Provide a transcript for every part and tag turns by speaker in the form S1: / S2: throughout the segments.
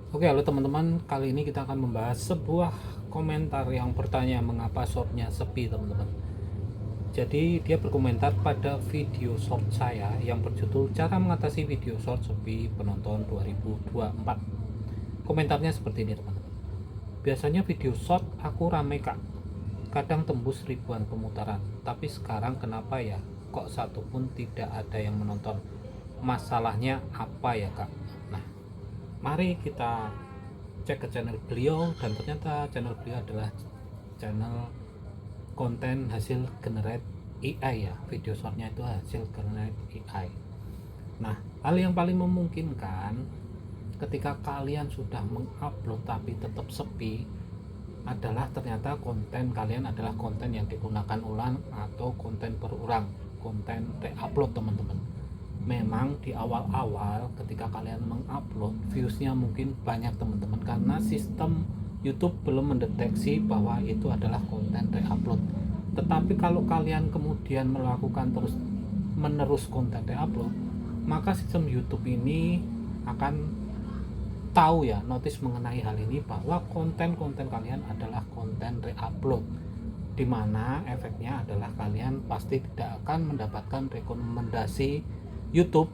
S1: Oke, halo teman-teman. Kali ini kita akan membahas sebuah komentar yang bertanya mengapa shortnya sepi, teman-teman. Jadi dia berkomentar pada video short saya yang berjudul cara mengatasi video short sepi penonton 2024. Komentarnya seperti ini, teman-teman. Biasanya video short aku rame kak, kadang tembus ribuan pemutaran. Tapi sekarang kenapa ya? Kok satu pun tidak ada yang menonton? Masalahnya apa ya kak? Nah, mari kita cek ke channel beliau, dan ternyata channel beliau adalah channel konten hasil generate AI ya. Video shortnya itu hasil generate AI. Nah, hal yang paling memungkinkan ketika kalian sudah mengupload tapi tetap sepi adalah ternyata konten kalian adalah konten yang digunakan ulang atau konten berulang, konten re-upload, teman-teman. Memang di awal-awal ketika kalian mengupload viewsnya mungkin banyak, teman-teman, karena sistem YouTube belum mendeteksi bahwa itu adalah konten re-upload. Tetapi kalau kalian kemudian melakukan terus menerus konten re-upload, maka sistem YouTube ini akan tahu ya, notice mengenai hal ini bahwa konten-konten kalian adalah konten re-upload, dimana efeknya adalah kalian pasti tidak akan mendapatkan rekomendasi YouTube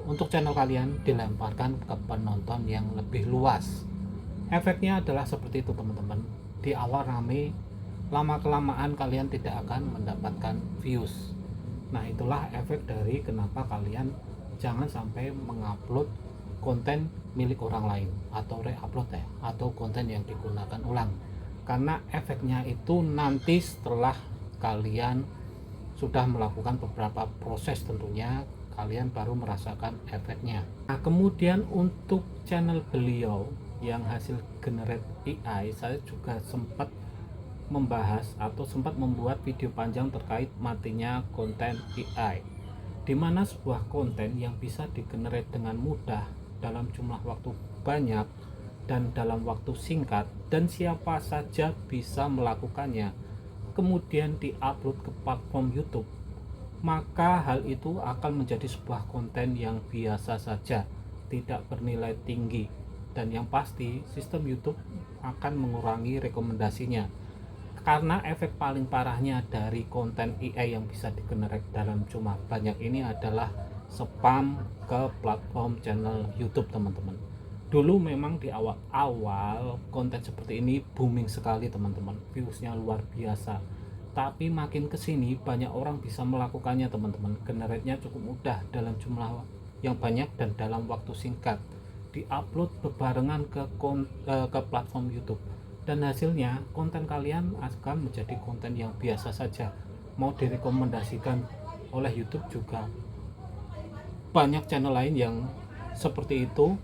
S1: untuk channel kalian dilemparkan ke penonton yang lebih luas. Efeknya adalah seperti itu, teman-teman. Di awal rame, lama kelamaan kalian tidak akan mendapatkan views. Nah, itulah efek dari kenapa kalian jangan sampai mengupload konten milik orang lain atau re-upload ya, atau konten yang digunakan ulang, karena efeknya itu nanti setelah kalian sudah melakukan beberapa proses, tentunya kalian baru merasakan efeknya. Nah, kemudian untuk channel beliau yang hasil generate AI, saya juga sempat membahas atau sempat membuat video panjang terkait matinya konten AI, di mana sebuah konten yang bisa digenerate dengan mudah dalam jumlah waktu banyak dan dalam waktu singkat, dan siapa saja bisa melakukannya, kemudian diupload ke platform YouTube, maka hal itu akan menjadi sebuah konten yang biasa saja, tidak bernilai tinggi, dan yang pasti sistem YouTube akan mengurangi rekomendasinya. Karena efek paling parahnya dari konten AI yang bisa digenerate dalam jumlah banyak ini adalah spam ke platform channel YouTube, teman-teman. Dulu memang di awal-awal konten seperti ini booming sekali, teman-teman, viewsnya luar biasa. Tapi makin kesini banyak orang bisa melakukannya, teman-teman. Generate-nya cukup mudah dalam jumlah yang banyak dan dalam waktu singkat, diupload bebarengan ke platform YouTube, dan hasilnya konten kalian akan menjadi konten yang biasa saja. Mau direkomendasikan oleh YouTube juga banyak channel lain yang seperti itu,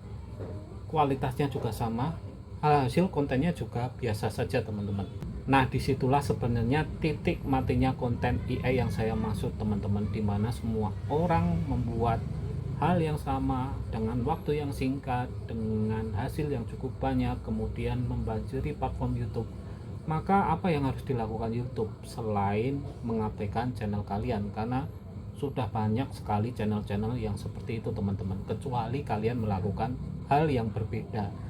S1: kualitasnya juga sama, hasil kontennya juga biasa saja, teman-teman. Nah, disitulah sebenarnya titik matinya konten AI yang saya maksud, teman-teman, dimana semua orang membuat hal yang sama dengan waktu yang singkat, dengan hasil yang cukup banyak, kemudian membanjiri platform YouTube. Maka apa yang harus dilakukan YouTube selain mengabaikan channel kalian? Karena sudah banyak sekali channel-channel yang seperti itu, teman-teman, kecuali kalian melakukan hal yang berbeda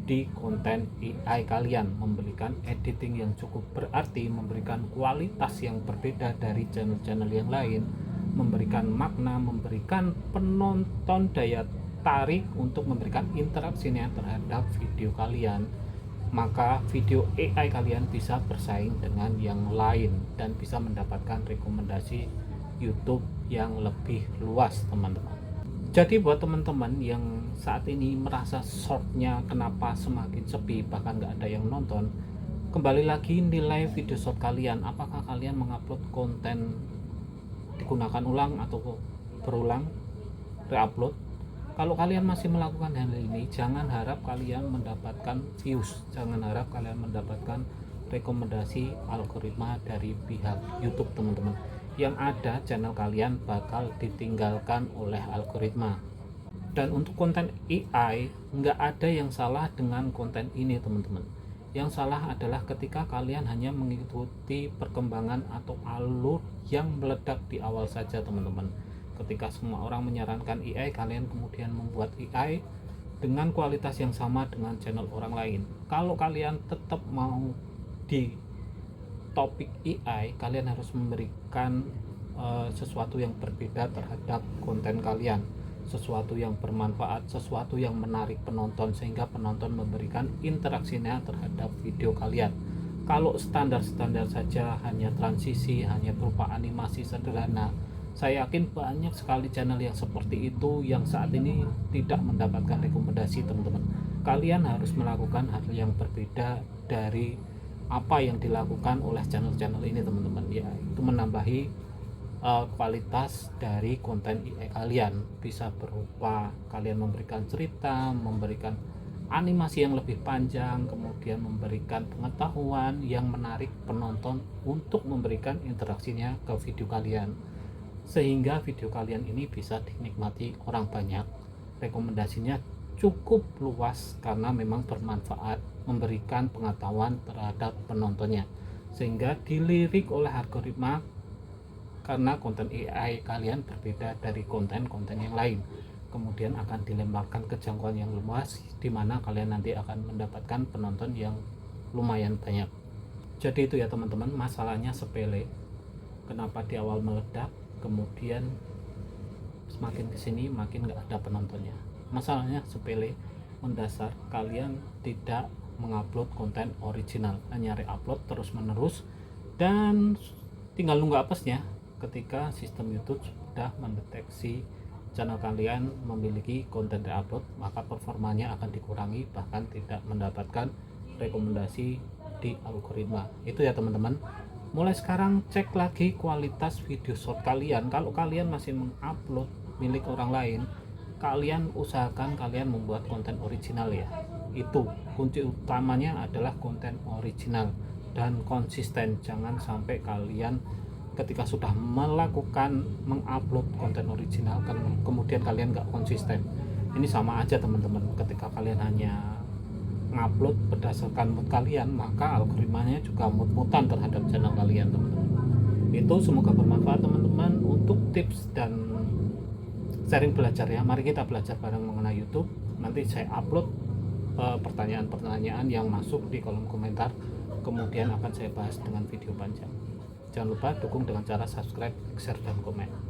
S1: di konten AI kalian, memberikan editing yang cukup berarti, memberikan kualitas yang berbeda dari channel-channel yang lain, memberikan makna, memberikan penonton daya tarik untuk memberikan interaksinya terhadap video kalian, maka video AI kalian bisa bersaing dengan yang lain dan bisa mendapatkan rekomendasi YouTube yang lebih luas, teman-teman. Jadi buat teman-teman yang saat ini merasa shortnya kenapa semakin sepi, bahkan nggak ada yang nonton, kembali lagi nilai video short kalian, apakah kalian mengupload konten digunakan ulang atau berulang, reupload. Kalau kalian masih melakukan hal ini, jangan harap kalian mendapatkan views, jangan harap kalian mendapatkan rekomendasi algoritma dari pihak YouTube, teman-teman. Yang ada channel kalian bakal ditinggalkan oleh algoritma. Dan untuk konten AI, nggak ada yang salah dengan konten ini, teman-teman. Yang salah adalah ketika kalian hanya mengikuti perkembangan atau alur yang meledak di awal saja, teman-teman. Ketika semua orang menyarankan AI, kalian kemudian membuat AI, dengan kualitas yang sama dengan channel orang lain. Kalau kalian tetap mau di topik AI, kalian harus memberikan sesuatu yang berbeda terhadap konten kalian, sesuatu yang bermanfaat, sesuatu yang menarik penonton, sehingga penonton memberikan interaksinya terhadap video kalian. Kalau standar-standar saja, hanya transisi, hanya berupa animasi sederhana, saya yakin banyak sekali channel yang seperti itu yang saat ini tidak mendapatkan rekomendasi, teman-teman. Kalian harus melakukan hal yang berbeda dari apa yang dilakukan oleh channel-channel ini, teman-teman. Ya, itu menambahi kualitas dari konten AI kalian. Bisa berupa kalian memberikan cerita, memberikan animasi yang lebih panjang, kemudian memberikan pengetahuan yang menarik penonton untuk memberikan interaksinya ke video kalian, sehingga video kalian ini bisa dinikmati orang banyak. Rekomendasinya cukup luas karena memang bermanfaat, memberikan pengetahuan terhadap penontonnya, sehingga dilirik oleh algoritma karena konten AI kalian berbeda dari konten-konten yang lain. Kemudian akan dilemparkan ke jangkauan yang luas, di mana kalian nanti akan mendapatkan penonton yang lumayan banyak. Jadi itu ya teman-teman, masalahnya sepele. Kenapa di awal meledak, kemudian semakin kesini makin nggak ada penontonnya. Masalahnya sepele, mendasar. Kalian tidak mengupload konten original, hanya reupload terus menerus, dan tinggal nunggu apesnya ketika sistem YouTube sudah mendeteksi channel kalian memiliki konten reupload, maka performanya akan dikurangi, bahkan tidak mendapatkan rekomendasi di algoritma. Itu ya teman-teman. Mulai sekarang cek lagi kualitas video short kalian. Kalau kalian masih mengupload milik orang lain, kalian usahakan kalian membuat konten original ya. Itu kunci utamanya adalah konten original dan konsisten. Jangan sampai kalian ketika sudah melakukan mengupload konten original kemudian kalian nggak konsisten. Ini sama aja teman-teman, ketika kalian hanya ngupload berdasarkan mood kalian, maka algoritmanya juga mood-moodan terhadap channel kalian, teman-teman. Itu semoga bermanfaat teman-teman untuk tips dan sharing belajar ya. Mari kita belajar bareng mengenai YouTube. Nanti saya upload pertanyaan-pertanyaan yang masuk di kolom komentar, kemudian akan saya bahas dengan video panjang. Jangan lupa dukung dengan cara subscribe, share, dan komen.